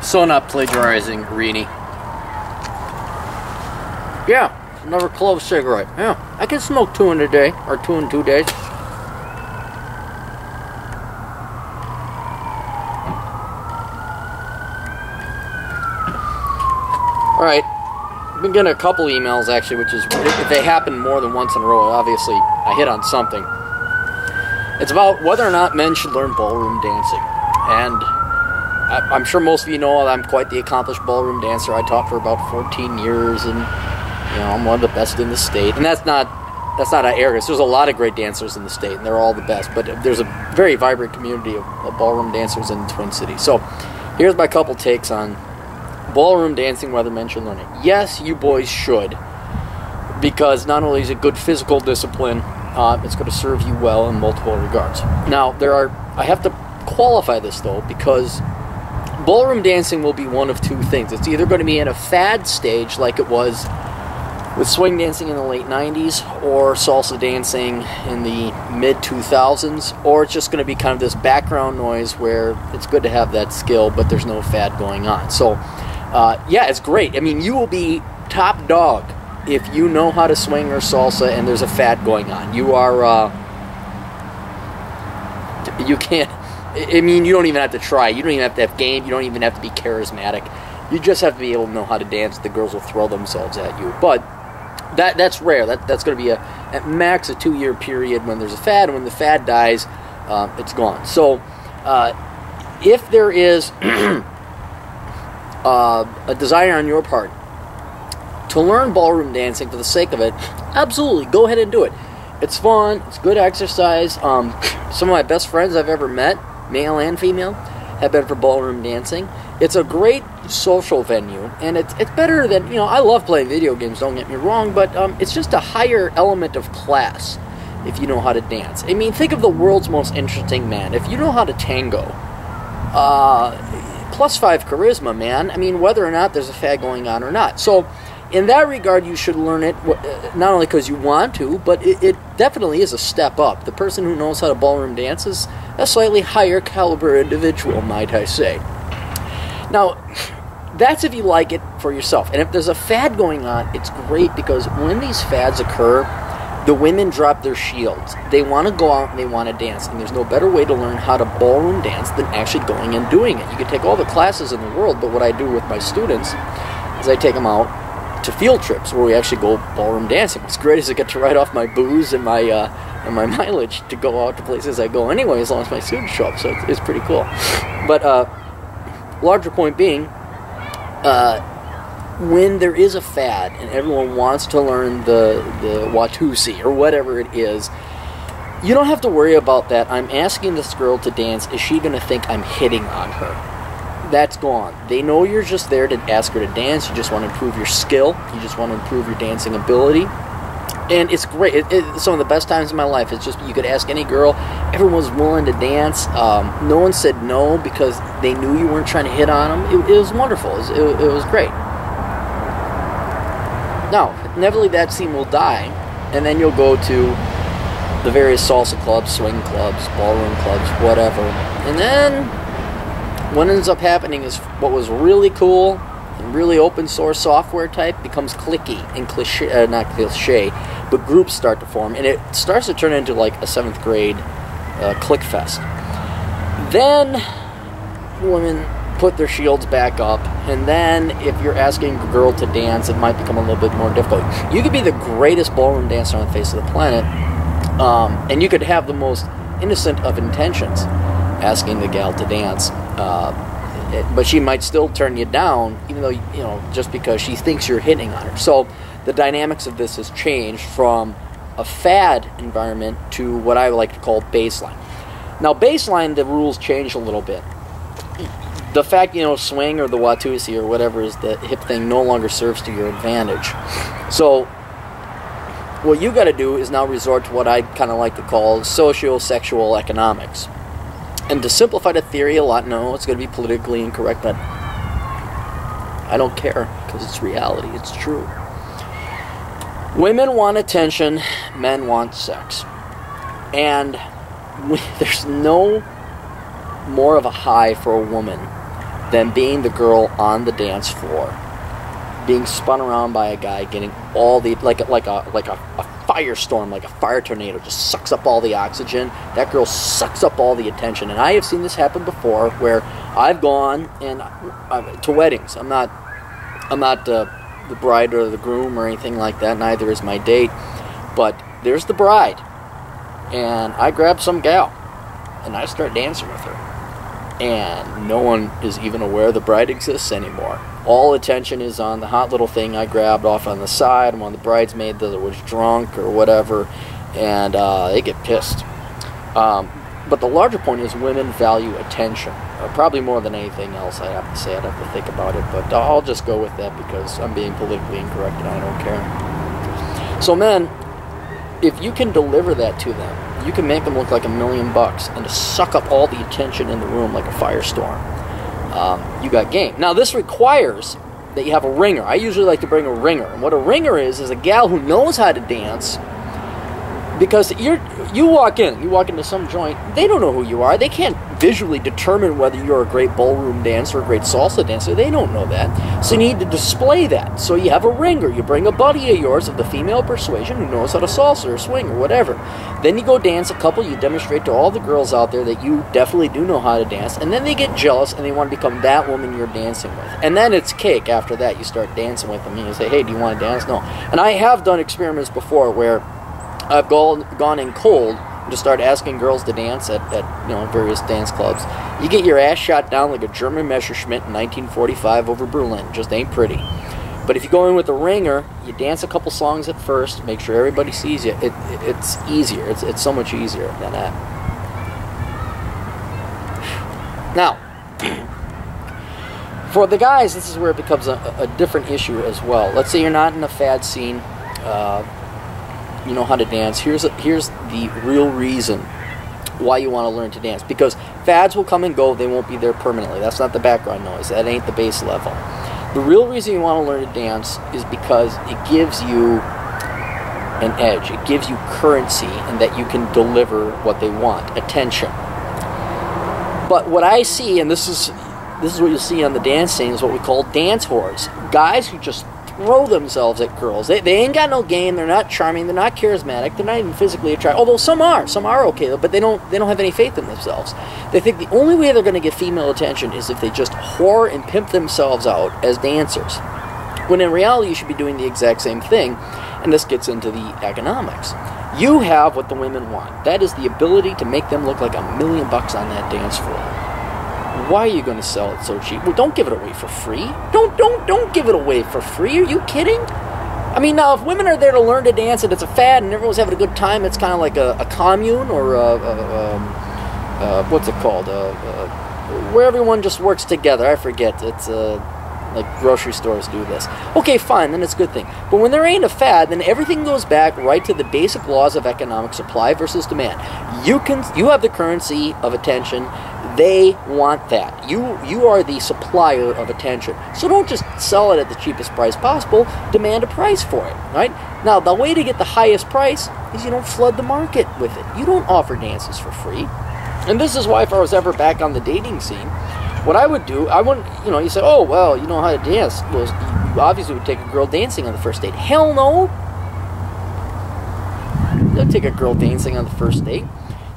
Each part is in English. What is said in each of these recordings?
So not plagiarizing, Reenie. Yeah, another clove cigarette. Yeah, I can smoke 2 in a day, or 2 in 2 days. Alright, I've been getting a couple emails actually, which is, if they happen more than once in a row, obviously I hit on something. It's about whether or not men should learn ballroom dancing. And I'm sure most of you know I'm quite the accomplished ballroom dancer. I taught for about 14 years, and I'm one of the best in the state. And that's not an arrogance. There's a lot of great dancers in the state, and they're all the best. But there's a very vibrant community of ballroom dancers in the Twin Cities. So here's my couple takes on ballroom dancing, whether men should learn it. Yes, you boys should, because not only is it good physical discipline, it's going to serve you well in multiple regards. Now, I have to qualify this, though, because ballroom dancing will be one of 2 things. It's either going to be in a fad stage, like it was with swing dancing in the late 90s, or salsa dancing in the mid-2000s, or it's just going to be kind of this background noise where it's good to have that skill, but there's no fad going on. So, yeah, it's great. I mean, you will be top dog if you know how to swing or salsa and there's a fad going on. You are, you can't, I mean, you don't even have to try. You don't even have to have game. You don't even have to be charismatic. You just have to be able to know how to dance. The girls will throw themselves at you. But that's rare. That's going to be at max a 2-year period when there's a fad, and when the fad dies, it's gone. So if there is a desire on your part to learn ballroom dancing for the sake of it, absolutely, go ahead and do it. It's fun. It's good exercise. Some of my best friends I've ever met, male and female, have been for ballroom dancing. It's a great social venue, and it's better than, I love playing video games, don't get me wrong, but it's just a higher element of class if you know how to dance. I mean, think of the world's most interesting man. If you know how to tango, +5 charisma, man. I mean, whether or not there's a fad going on or not. So, in that regard, you should learn it, not only because you want to, but it definitely is a step up. The person who knows how to ballroom dance is a slightly higher caliber individual, might I say. Now, that's if you like it for yourself. And if there's a fad going on, it's great, because when these fads occur, the women drop their shields. They want to go out and they want to dance. And there's no better way to learn how to ballroom dance than actually going and doing it. You can take all the classes in the world, but what I do with my students is I take them out to field trips where we actually go ballroom dancing. What's great is I get to write off my booze and my mileage to go out to places I go anyway, as long as my students show up. So it's pretty cool. But larger point being, when there is a fad and everyone wants to learn the Watusi or whatever it is, you don't have to worry about that. I'm asking this girl to dance. Is she going to think I'm hitting on her? That's gone. They know you're just there to ask her to dance. You just want to improve your skill. You just want to improve your dancing ability. And it's great. It's some of the best times in my life. It's just, you could ask any girl. Everyone was willing to dance. No one said no because they knew you weren't trying to hit on them. It was wonderful. It was great. Now, inevitably that scene will die, and then you'll go to the various salsa clubs, swing clubs, ballroom clubs, whatever. And then what ends up happening is what was really cool and really open source software type becomes cliquey and cliche, not cliche, but groups start to form, and it starts to turn into like a 7th grade click fest. Then women put their shields back up, and then if you're asking a girl to dance, it might become a little bit more difficult. You could be the greatest ballroom dancer on the face of the planet, and you could have the most innocent of intentions asking the gal to dance, but she might still turn you down, even though, just because she thinks you're hitting on her. So the dynamics of this has changed from a fad environment to what I like to call baseline. Now, baseline, the rules change a little bit. The fact, swing or the Watusi or whatever is the hip thing no longer serves to your advantage. So what you got to do is now resort to what I kind of like to call socio-sexual economics. And to simplify the theory a lot, no, it's going to be politically incorrect, but I don't care, because it's reality, it's true. Women want attention, men want sex. And there's no more of a high for a woman than being the girl on the dance floor, being spun around by a guy, getting all the like a firestorm, like a fire tornado, just sucks up all the oxygen. That girl sucks up all the attention, and I have seen this happen before, where I've gone and to weddings. I'm not the bride or the groom or anything like that. Neither is my date, but there's the bride, and I grab some gal, and I start dancing with her. And no one is even aware the bride exists anymore. All attention is on the hot little thing I grabbed off on the side, and one of the bridesmaids that was drunk or whatever, and they get pissed. But the larger point is women value attention, probably more than anything else. I have to say, I'd have to think about it, but I'll just go with that because I'm being politically incorrect and I don't care. So men, if you can deliver that to them, you can make them look like $1 million and to suck up all the attention in the room like a firestorm. You got game. Now this requires that you have a ringer. I usually like to bring a ringer. And what a ringer is a gal who knows how to dance, because you walk into some joint, they don't know who you are. They can't visually determine whether you're a great ballroom dancer or a great salsa dancer. They don't know that. So you need to display that. So you have a ringer. You bring a buddy of yours of the female persuasion who knows how to salsa or swing or whatever. Then you go dance a couple. You demonstrate to all the girls out there that you definitely do know how to dance. And then they get jealous and they want to become that woman you're dancing with. And then it's cake after that. You start dancing with them and you say, hey, do you want to dance? No. And I have done experiments before where I've gone in cold and just start asking girls to dance at various dance clubs. You get your ass shot down like a German Messerschmitt in 1945 over Berlin. Just ain't pretty. But if you go in with a ringer, you dance a couple songs at first, make sure everybody sees you. It's easier. It's so much easier than that. Now, for the guys, this is where it becomes a different issue as well. Let's say you're not in a fad scene. You know how to dance. Here's the real reason why you want to learn to dance. Because fads will come and go. They won't be there permanently. That's not the background noise. That ain't the base level. The real reason you want to learn to dance is because it gives you an edge. It gives you currency, and that you can deliver what they want, attention. But what I see, and this is what you'll see on the dance scene, is what we call dance whores. Guys who just throw themselves at girls. They ain't got no game. They're not charming. They're not charismatic. They're not even physically attractive. Although some are okay, but they don't have any faith in themselves. They think the only way they're going to get female attention is if they just whore and pimp themselves out as dancers. When in reality, you should be doing the exact same thing. And this gets into the economics. You have what the women want. That is the ability to make them look like $1 million on that dance floor. Why are you going to sell it so cheap? Well, don't give it away for free. Don't give it away for free. Are you kidding? I mean, now, if women are there to learn to dance and it's a fad and everyone's having a good time, it's kind of like a commune or what's it called? Where everyone just works together. I forget. It's like grocery stores do this. Okay, fine, then it's a good thing. But when there ain't a fad, then everything goes back right to the basic laws of economic supply versus demand. You have the currency of attention. They want that. You are the supplier of attention. So don't just sell it at the cheapest price possible. Demand a price for it, right? Now, the way to get the highest price is you don't flood the market with it. You don't offer dances for free. And this is why, if I was ever back on the dating scene, what I would do, I wouldn't, you say, oh, well, you know how to dance. Well, you obviously would take a girl dancing on the first date. Hell no. You don't take a girl dancing on the first date.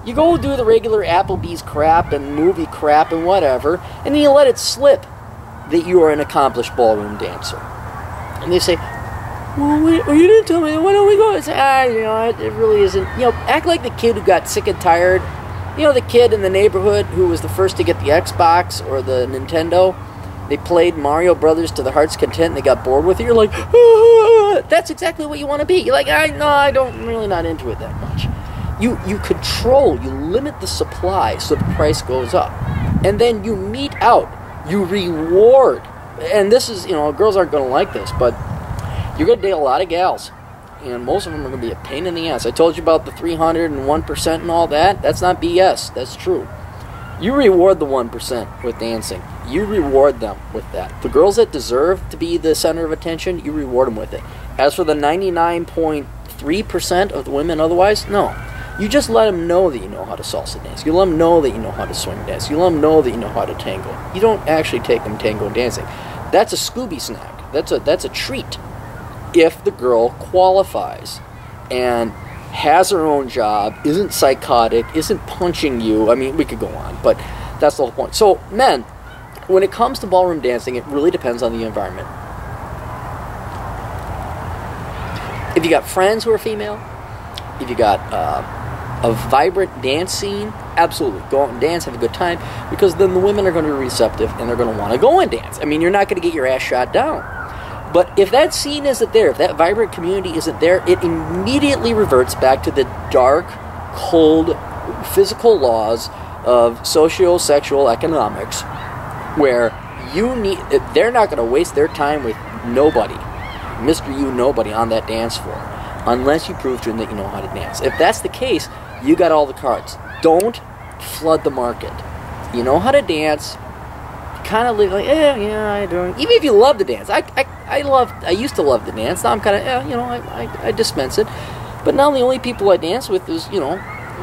You go do the regular Applebee's crap and movie crap and whatever, and then you let it slip that you are an accomplished ballroom dancer. And they say, well, you didn't tell me, why don't we go? I say, it really isn't. Act like the kid who got sick and tired. The kid in the neighborhood who was the first to get the Xbox or the Nintendo. They played Mario Brothers to their heart's content and they got bored with it. You're like, ah! That's exactly what you want to be. You're like, I'm really not into it that much. You control, you limit the supply so the price goes up. And then you mete out, you reward. And this is, girls aren't going to like this, but you're going to date a lot of gals. And most of them are going to be a pain in the ass. I told you about the 301% and all that. That's not BS. That's true. You reward the 1% with dancing. You reward them with that. The girls that deserve to be the center of attention, you reward them with it. As for the 99.3% of the women otherwise, no. You just let them know that you know how to salsa dance. You let them know that you know how to swing dance. You let them know that you know how to tango. You don't actually take them tango dancing. That's a Scooby snack. That's a treat. If the girl qualifies and has her own job, isn't psychotic, isn't punching you. I mean, we could go on, but that's the whole point. So, men, when it comes to ballroom dancing, it really depends on the environment. If you got friends who are female, if you got a vibrant dance scene, absolutely. Go out and dance, have a good time, because then the women are going to be receptive and they're going to want to go and dance. I mean, you're not going to get your ass shot down. But if that scene isn't there, if that vibrant community isn't there, it immediately reverts back to the dark, cold, physical laws of socio-sexual economics, where they're not going to waste their time with nobody, Mr. You Nobody, on that dance floor, unless you prove to them that you know how to dance. If that's the case, you got all the cards. Don't flood the market. You know how to dance. Kind of live like, yeah, I do. Even if you love to dance, I used to love to dance. Now I'm kind of, I dispense it. But now the only people I dance with is,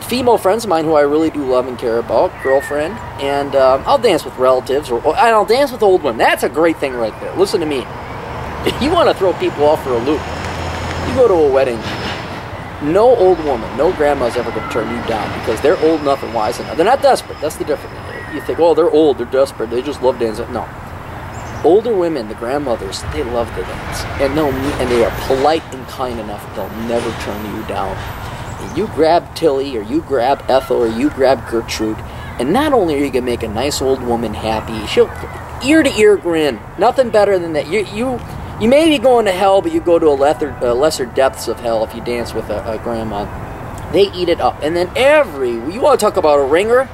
female friends of mine who I really do love and care about, girlfriend, and I'll dance with relatives, or I'll dance with old women. That's a great thing right there. Listen to me. If you want to throw people off for a loop, you go to a wedding. No old woman, no grandma's ever going to turn you down because they're old enough and wise enough. They're not desperate. That's the difference. You think, oh, they're old, they're desperate, they just love dancing. No. Older women, the grandmothers, they love to dance. And they are polite and kind enough, they'll never turn you down. And you grab Tilly, or you grab Ethel, or you grab Gertrude, and not only are you going to make a nice old woman happy, she'll ear-to-ear grin. Nothing better than that. You may be going to hell, but you go to a lesser depths of hell if you dance with a grandma. They eat it up. And then you want to talk about a ringer?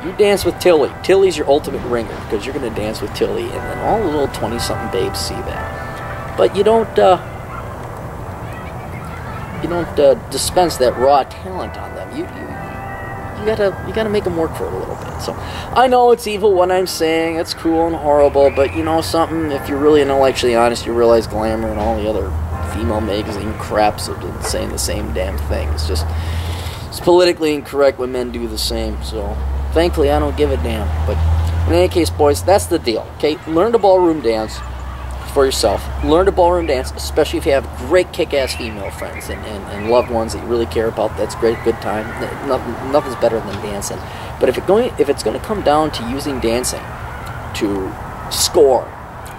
You dance with Tilly. Tilly's your ultimate ringer, because you're going to dance with Tilly, and then all the little 20-something babes see that. But you don't dispense that raw talent on them. You gotta make them work for it a little bit. So I know it's evil what I'm saying. It's cruel and horrible, but you know something. If you're really intellectually honest, you realize Glamour and all the other female magazine craps have been saying the same damn thing. It's politically incorrect when men do the same. So thankfully, I don't give a damn. But in any case, boys, that's the deal. Okay, learn to ballroom dance for yourself. Learn to ballroom dance, especially if you have great kick-ass female friends and loved ones that you really care about. That's great, good time. Nothing's better than dancing. But if it's going to come down to using dancing to score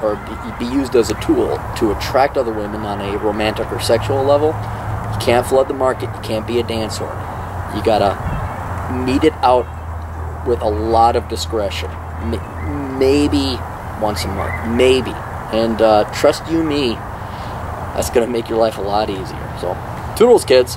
or be used as a tool to attract other women on a romantic or sexual level, you can't flood the market. You can't be a dance whore. You gotta meet it out with a lot of discretion. Maybe once a month. Maybe. And trust you me, that's going to make your life a lot easier. So, toodles, kids.